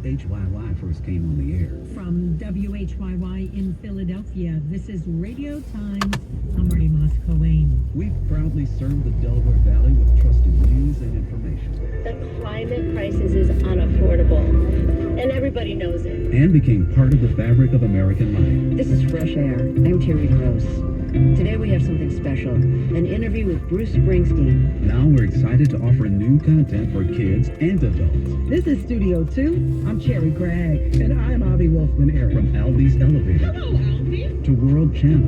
WHYY first came on the air. From WHYY in Philadelphia, this is Radio Times. I'm Marty Moss-Coane. We've proudly served the Delaware Valley with trusted news and information. The climate crisis is unaffordable, and everybody knows it. And became part of the fabric of American life. This is Fresh Air. I'm Terry Gross. Today we have something special, an interview with Bruce Springsteen. Now we're excited to offer new content for kids and adults. This is Studio 2. I'm Cherry Craig. And I'm Avi Wolfman-Eric. From Albie's Elevator Hello, Albie. to World Channel,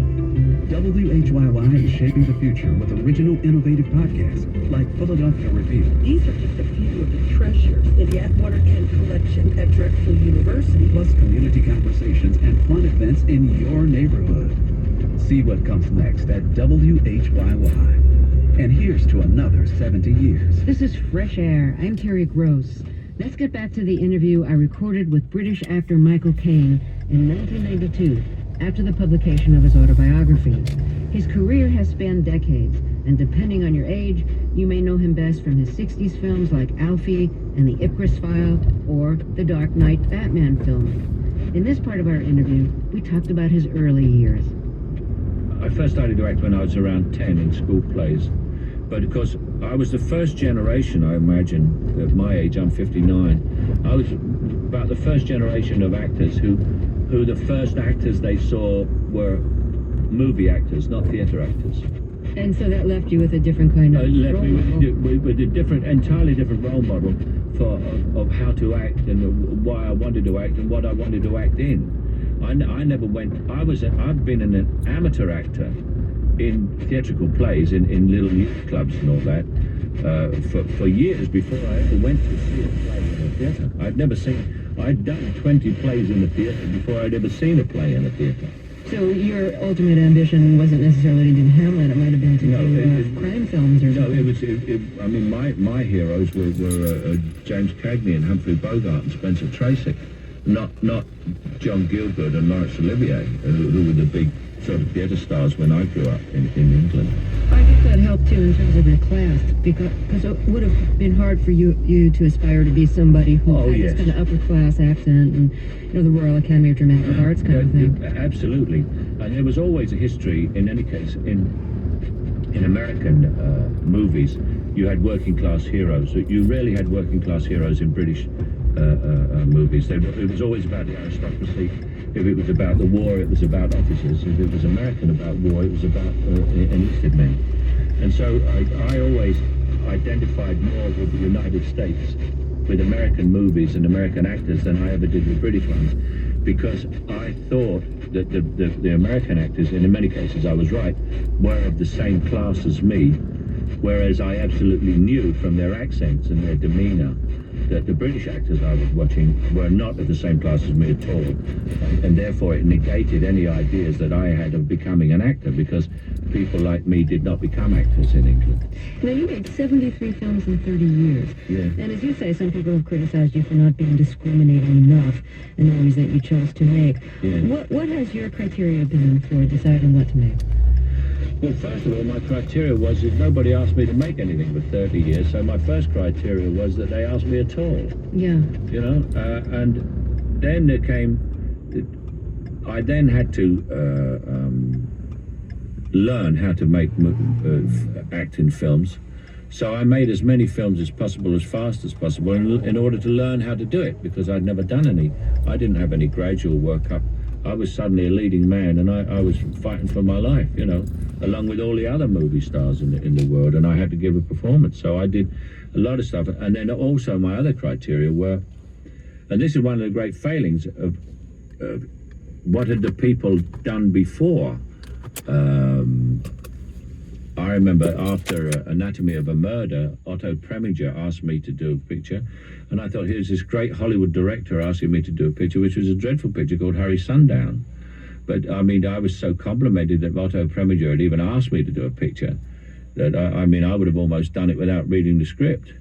WHYY is shaping the future with original innovative podcasts like Philadelphia Revealed. These are just a few of the treasures in the Atwater Kent collection at Drexel University. Plus community conversations and fun events in your neighborhood. See what comes next at WHYY. And here's to another 70 years. This is Fresh Air. I'm Terry Gross. Let's get back to the interview I recorded with British actor Michael Caine in 1992, after the publication of his autobiography. His career has spanned decades, and depending on your age, you may know him best from his 60s films like Alfie and The Ipcress File or the Dark Knight Batman film. In this part of our interview, we talked about his early years. I first started to act when I was around 10 in school plays. But of course, I was the first generation, I imagine, at my age, I'm 59, I was about the first generation of actors who the first actors they saw were movie actors, not theatre actors. And so that left you with a different kind of It left role me model. with a different, entirely different role model of how to act and why I wanted to act and what I wanted to act in. I never went, I've been an amateur actor in theatrical plays, in little youth clubs and all that, for years before I ever went to see a play in a theatre. I'd done 20 plays in the theatre before I'd ever seen a play in a theatre. So your ultimate ambition wasn't necessarily to do Hamlet, it might have been to do crime films or something. I mean, my heroes were James Cagney and Humphrey Bogart and Spencer Tracy, not John Gielgud and Laurence Olivier, who were the big sort of theatre stars when I grew up in England. I think that helped too in terms of your class, because it would have been hard for you to aspire to be somebody who had this kind of upper class accent and the Royal Academy of Dramatic Arts kind of thing. Absolutely, and there was always a history. In any case, in American movies, you had working class heroes. You rarely had working class heroes in British movies. It was always about the aristocracy. If it was about the war, it was about officers. If it was American about war, it was about enlisted men. And so I always identified more with the United States, with American movies and American actors than I ever did with British ones, because I thought that the American actors, and in many cases I was right, were of the same class as me, whereas I absolutely knew from their accents and their demeanor that the British actors I was watching were not of the same class as me at all, and therefore it negated any ideas that I had of becoming an actor, because people like me did not become actors in England. Now, you made 73 films in 30 years. Yeah. And as you say, some people have criticized you for not being discriminating enough in the movies that you chose to make. Yeah. What has your criteria been for deciding what to make? Well, first of all, my criteria was that nobody asked me to make anything for 30 years, so my first criteria was that they asked me at all. Yeah. And then there came, I then had to learn how to make act in films. So I made as many films as possible, as fast as possible, in order to learn how to do it, because I'd never done any. I didn't have any gradual workup. I was suddenly a leading man, and I was fighting for my life, along with all the other movie stars in the world, and I had to give a performance. So I did a lot of stuff. And then also my other criteria were, and this is one of the great failings of what had the people done before. I remember after Anatomy of a Murder, Otto Preminger asked me to do a picture, and I thought, here's this great Hollywood director asking me to do a picture, which was a dreadful picture called Hurry Sundown. But I mean, I was so complimented that Otto Preminger had even asked me to do a picture that I would have almost done it without reading the script.